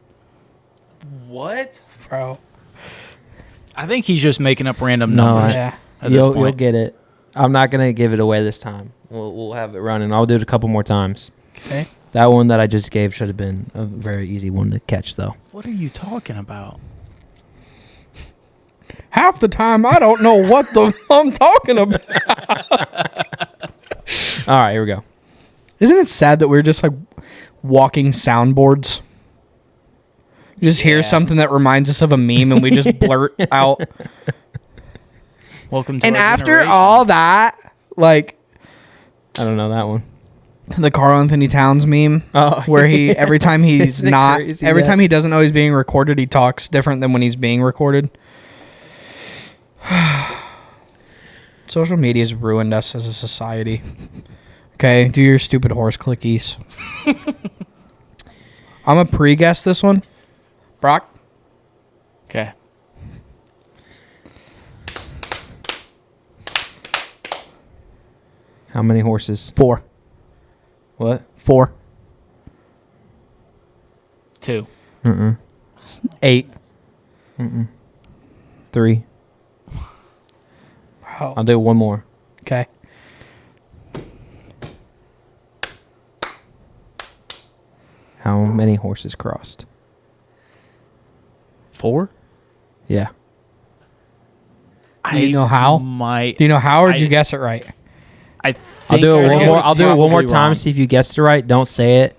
What? Bro. I think he's just making up random No, numbers Yeah. at this You'll point. get it. I'm not gonna give it away this time. We'll have it running. I'll do it a couple more times. Okay. That one that I just gave should have been a very easy one to catch, though. What are you talking about? Half the time I don't know what the I'm talking about. All right, here we go. Isn't it sad that we're just like walking soundboards? You just hear Yeah. something that reminds us of a meme and we just blurt out. Welcome to And our after generation. all that, like I don't know that one. the Carl Anthony Towns meme, Oh, where he every time he's Isn't it not, crazy every that- time he doesn't know he's being recorded, he talks different than when he's being recorded. Social media's ruined us as a society. Okay, do your stupid horse clickies. I'm a pre-guess this one. Brock? Okay. How many horses? 4. What? 4. 2. 8. 3. Wow. I'll do one more. Okay. How many horses crossed? 4. Yeah. Do you know how? Do you know how, or did you guess it right? I think I'll do it one more. I'll do it one more probably time. wrong. See if you guessed it right. Don't say it.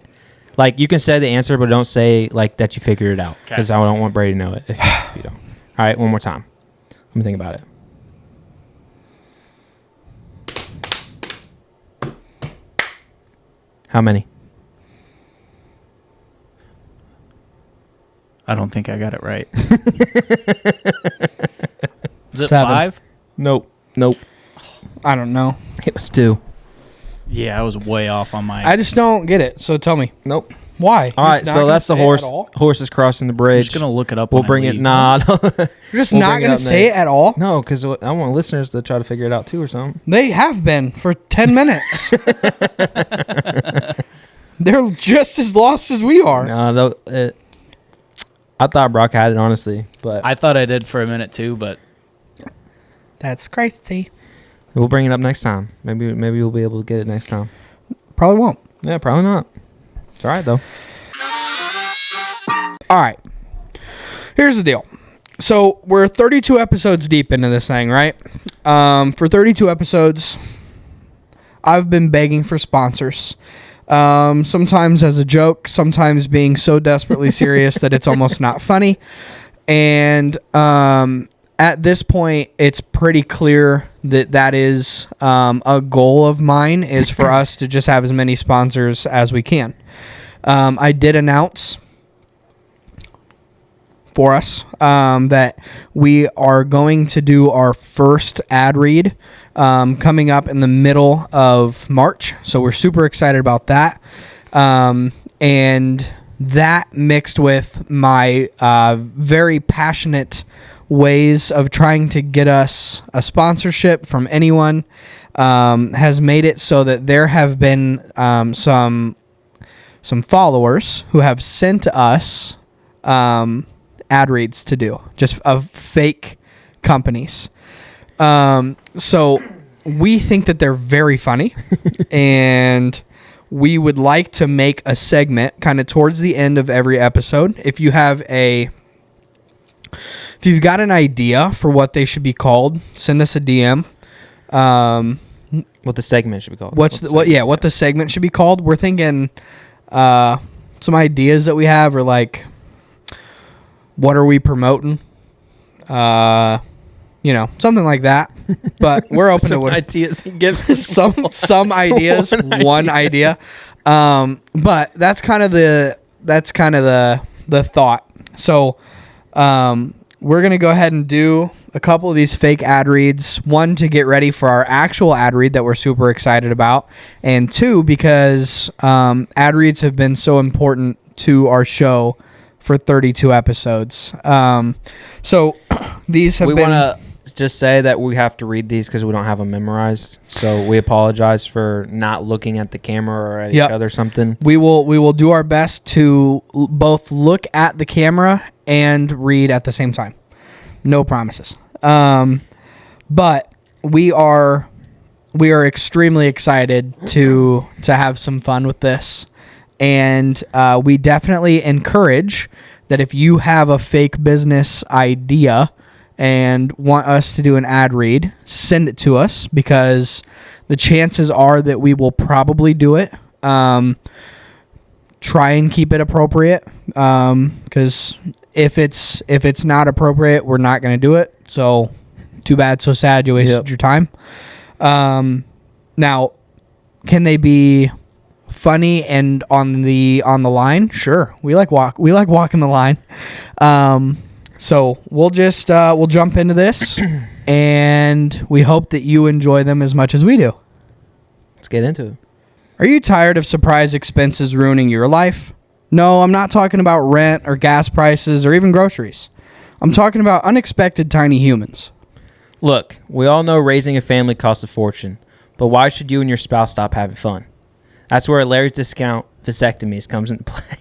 Like, you can say the answer, but don't say like that you figured it out, because I don't want Brady to know it if you don't. All right, one more time. Let me think about it. How many? I don't think I got it right. Is it 7. 5? Nope. I don't know. It was 2. Yeah, I was way off on my. I just don't get it. So tell me. Nope. Why? All right, so that's the horse. Horses Horses crossing the I'm bridge. just gonna look it up. We'll when I bring it. leave. Nah, You're just We'll not bring it going to up say it at all? no, because I want listeners to try to figure it out too, or something. They have been for 10 minutes. They're just as lost as we are. No, I thought Brock had it, honestly, but I thought I did for a minute too, but That's crazy. we'll bring it up next time. Maybe we'll be able to get it next time. Probably won't. Yeah, probably not. It's all right though. All right. Here's the deal. So we're 32 episodes deep into this thing, right? For 32 episodes, I've been begging for sponsors. Sometimes as a joke, sometimes being so desperately serious that it's almost not funny. And at this point, it's pretty clear that is a goal of mine, is for us to just have as many sponsors as we can. I did announce for us that we are going to do our first ad read coming up in the middle of March. So we're super excited about that. And that mixed with my very passionate ways of trying to get us a sponsorship from anyone has made it so that there have been some followers who have sent us ad reads to do, just of fake companies. So we think that they're very funny, and we would like to make a segment kind of towards the end of every episode. If you've got an idea for what they should be called, send us a DM. What the segment should be called. What the segment should be called. We're thinking some ideas that we have are like, what are we promoting? Something like that. But we're open to what ideas he gives. some ideas, one idea. But that's kind of the thought. So we're gonna go ahead and do a couple of these fake ad reads. One, to get ready for our actual ad read that we're super excited about, and two, because ad reads have been so important to our show for 32 episodes. So these have We been. want to just say that we have to read these because we don't have them memorized. So we apologize for not looking at the camera or at each other or something. We will do our best to both look at the camera and read at the same time. No promises. But we are extremely excited to have some fun with this. And we definitely encourage that if you have a fake business idea and want us to do an ad read, send it to us, because the chances are that we will probably do it. Try and keep it appropriate, because if it's not appropriate, we're not going to do it. So too bad, so sad. You wasted your time. Now, can they be funny and on the line? Sure, we like walking the line. So we'll just we'll jump into this, and we hope that you enjoy them as much as we do. Let's get into it. Are you tired of surprise expenses ruining your life? No, I'm not talking about rent or gas prices or even groceries. I'm talking about unexpected tiny humans. Look, we all know raising a family costs a fortune, but why should you and your spouse stop having fun? That's where Larry's Discount Vasectomies comes into play.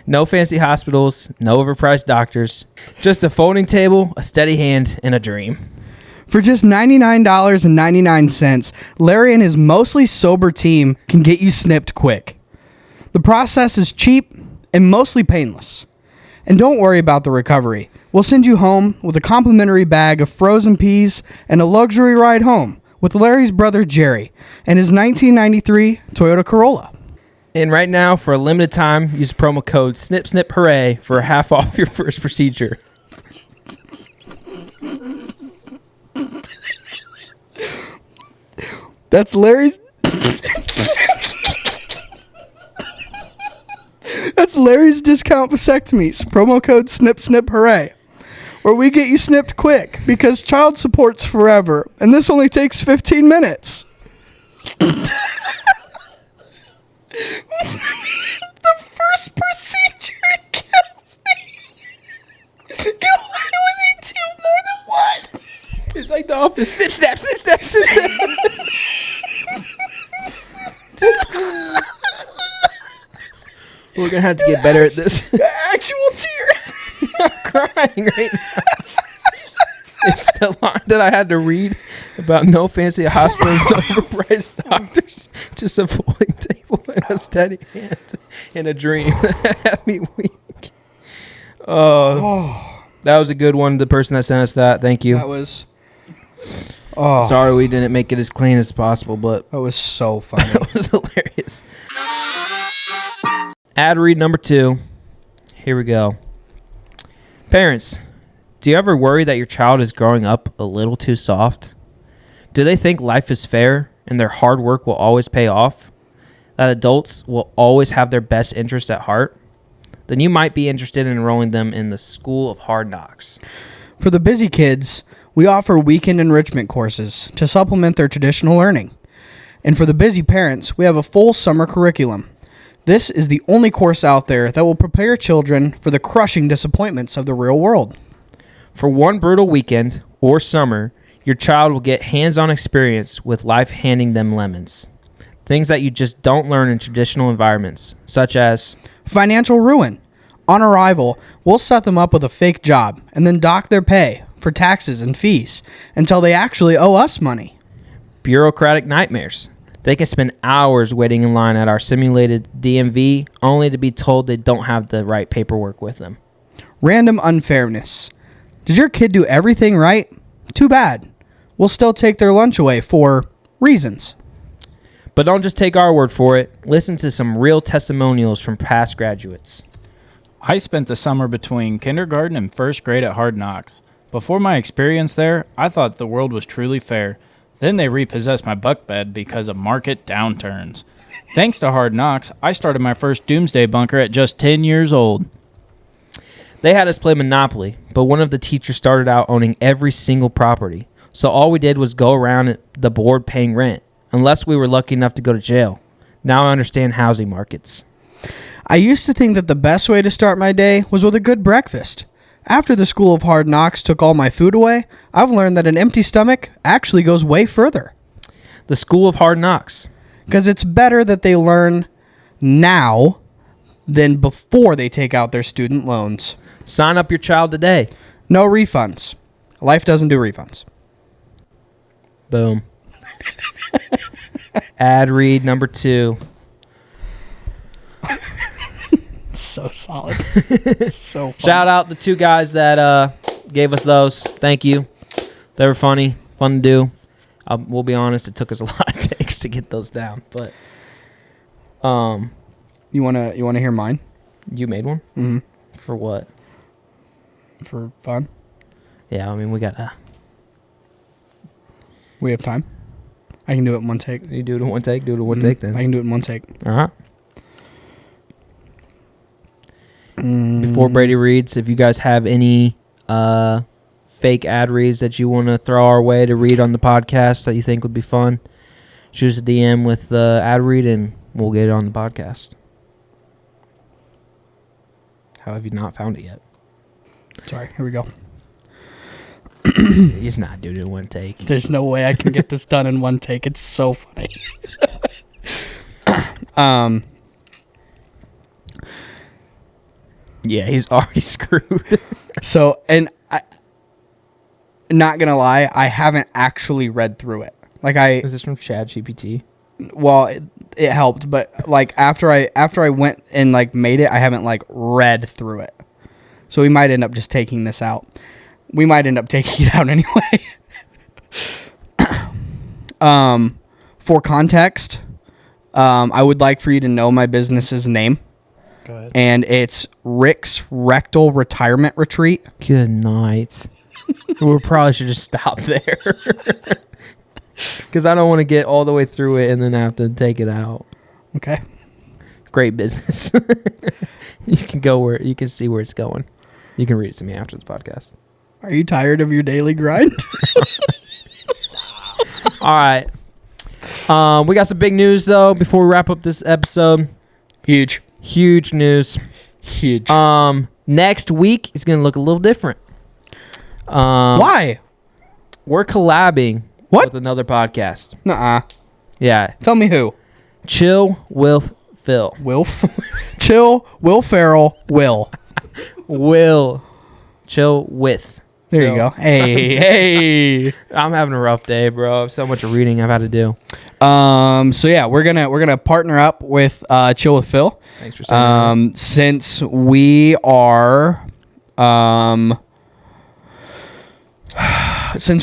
No fancy hospitals, no overpriced doctors, just a folding table, a steady hand, and a dream. For just $99.99, Larry and his mostly sober team can get you snipped quick. The process is cheap and mostly painless. And don't worry about the recovery. We'll send you home with a complimentary bag of frozen peas and a luxury ride home with Larry's brother Jerry and his 1993 Toyota Corolla. And right now, for a limited time, use promo code SNIP for half off your first procedure. That's Larry's... That's Larry's Discount Vasectomies. Promo code Hooray. Where we get you snipped quick because child support's forever, and this only takes 15 minutes. The first procedure kills me. Why would they do more than one? It's like the office. Snip, snap, snip, snap, snip, snap. We're going to have to get better at this. Actual tears. I'm crying right now. It's the line that I had to read about no fancy hospitals, no overpriced doctors, just a folding table and a steady hand and a dream. That had me weak. Oh, that was a good one. The person that sent us that, thank you. That was... Oh, Sorry we didn't make it as clean as possible, but that was so funny. that was hilarious. Ad read number 2. Here we go. Parents, do you ever worry that your child is growing up a little too soft? Do they think life is fair and their hard work will always pay off? That adults will always have their best interests at heart? Then you might be interested in enrolling them in the School of Hard Knocks. For the busy kids, we offer weekend enrichment courses to supplement their traditional learning. And for the busy parents, we have a full summer curriculum. This is the only course out there that will prepare children for the crushing disappointments of the real world. For one brutal weekend or summer, your child will get hands-on experience with life handing them lemons. Things that you just don't learn in traditional environments, such as Financial ruin. On arrival, we'll set them up with a fake job and then dock their pay for taxes and fees until they actually owe us money. bureaucratic nightmares. They can spend hours waiting in line at our simulated DMV only to be told they don't have the right paperwork with them. Random unfairness. Did your kid do everything right? Too bad. We'll still take their lunch away for reasons. But don't just take our word for it. Listen to some real testimonials from past graduates. I spent the summer between kindergarten and first grade at Hard Knocks. Before my experience there, I thought the world was truly fair. Then they repossessed my buck bed because of market downturns. Thanks to Hard Knocks, I started my first doomsday bunker at just 10 years old. They had us play Monopoly, but one of the teachers started out owning every single property. So all we did was go around the board paying rent, unless we were lucky enough to go to jail. Now I understand housing markets. I used to think that the best way to start my day was with a good breakfast. After the School of Hard Knocks took all my food away, I've learned that an empty stomach actually goes way further. The School of Hard Knocks. Because it's better that they learn now than before they take out their student loans. Sign up your child today. No refunds. Life doesn't do refunds. Boom. Ad read number 2. So solid. So fun. Shout out the 2 guys that gave us those. Thank you. They were funny, fun to do. We'll be honest, it took us a lot of takes to get those down. But You wanna hear mine? you made one? Mm-hmm. For what? For fun? Yeah, I mean we gotta. We have time. I can do it in one take. You do it in one take. Do it in one take then. I can do it in one take. All right. Before Brady reads, if you guys have any fake ad reads that you want to throw our way to read on the podcast that you think would be fun, shoot us a DM with the ad read and we'll get it on the podcast. How have you not found it yet? Sorry, here we go. He's not doing it in one take. There's no way I can get this done in one take. It's so funny. Yeah, he's already screwed. So, and I, not gonna lie, I haven't actually read through it. Like Is this from ChatGPT? well, it helped, but like after I went and like made it, I haven't like read through it. So we might end up just taking this out. We might end up taking it out anyway. For context, I would like for you to know my business's name. Go ahead. And it's Rick's Rectal Retirement Retreat. Good night. We probably should just stop there. Because I don't want to get all the way through it and then have to take it out. Okay. Great business. You can go where you can see where it's going. You can read it to me after the podcast. Are you tired of your daily grind? All right. We got some big news though before we wrap up this episode. Huge news. Huge. Next week is gonna look a little different. Why? We're collabing with another podcast. Nuh-uh. Yeah. Tell me who. Chill with Phil. Chill. Will Ferrell. Will. Chill with. There you go. Hey. I'm having a rough day, bro. So much reading I've had to do. So yeah, we're gonna partner up with Chill with Phil. Thanks for saying that. Since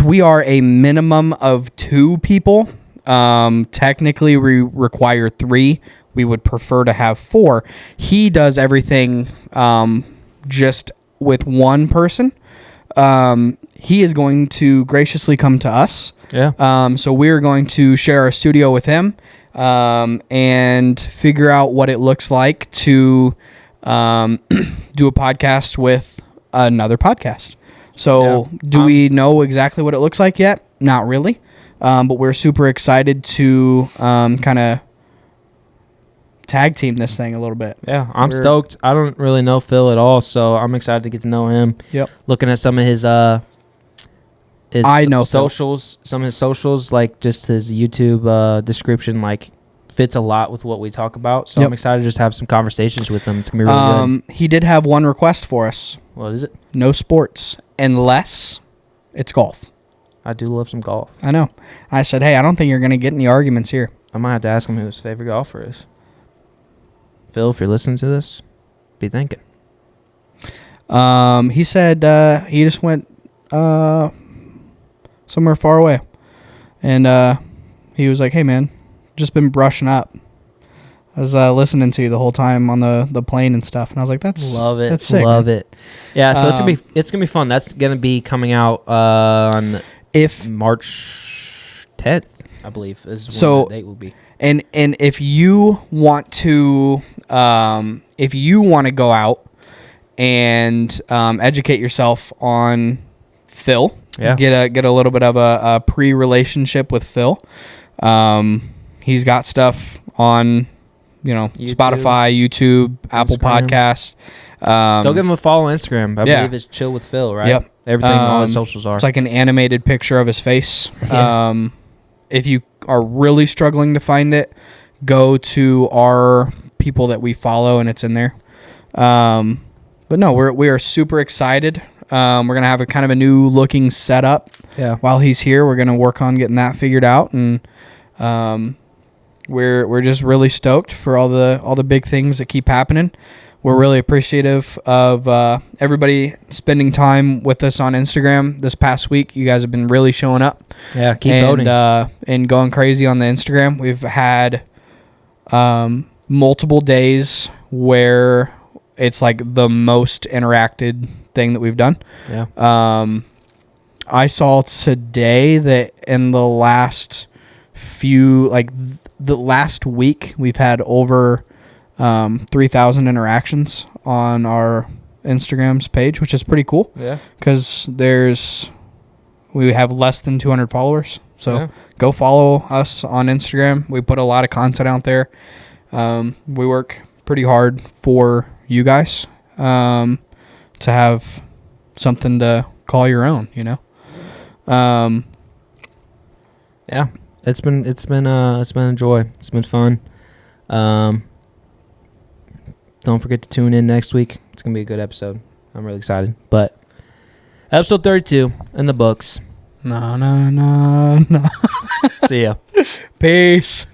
we are a minimum of 2 people, technically we require 3. We would prefer to have 4. He does everything just with one person. He is going to graciously come to us. Yeah. So we're going to share our studio with him and figure out what it looks like to do a podcast with another podcast. So do we know exactly what it looks like yet? Not really. But we're super excited to kind of tag team this thing a little bit. Yeah, I'm stoked. I don't really know Phil at all, so I'm excited to get to know him. Yep. Looking at some of his I know socials, some of his socials, like just his YouTube description, like fits a lot with what we talk about. So I'm excited to just have some conversations with him. It's gonna be really good. He did have one request for us. What is it? No sports unless it's golf. I do love some golf. I know. I said, hey, I don't think you're gonna get any arguments here. I might have to ask him who his favorite golfer is. Phil, if you're listening to this, be thinking. He said he just went somewhere far away, and he was like, "Hey, man, just been brushing up. I was listening to you the whole time on the plane and stuff." And I was like, "That's love it, that's sick, love man." it." Yeah, so it's gonna be fun. That's gonna be coming out on March 10th, I believe, is when the date will be. And if you want to go out and educate yourself on Phil, get a little bit of a pre-relationship with Phil. He's got stuff on, YouTube, Spotify, YouTube, Apple Podcasts. Go give him a follow on Instagram. I believe it's Chill with Phil, right? Yep. Everything, all his socials are. It's like an animated picture of his face. Yeah. If you are really struggling to find it, go to our people that we follow, and it's in there. But no, we are super excited. We're gonna have a kind of a new looking setup. Yeah. While he's here, we're gonna work on getting that figured out, and we're just really stoked for all the big things that keep happening. We're really appreciative of everybody spending time with us on Instagram this past week. You guys have been really showing up. Yeah, keep voting. And going crazy on the Instagram. We've had multiple days where it's like the most interacted thing that we've done. Yeah. I saw today that in the last the last week, we've had over 3,000 interactions on our Instagram's page, which is pretty cool. Yeah. Because we have less than 200 followers. So go follow us on Instagram. We put a lot of content out there. We work pretty hard for you guys to have something to call your own, Yeah. It's been a joy. It's been fun. Don't forget to tune in next week. It's going to be a good episode. I'm really excited. But episode 32 in the books. No. See ya. Peace.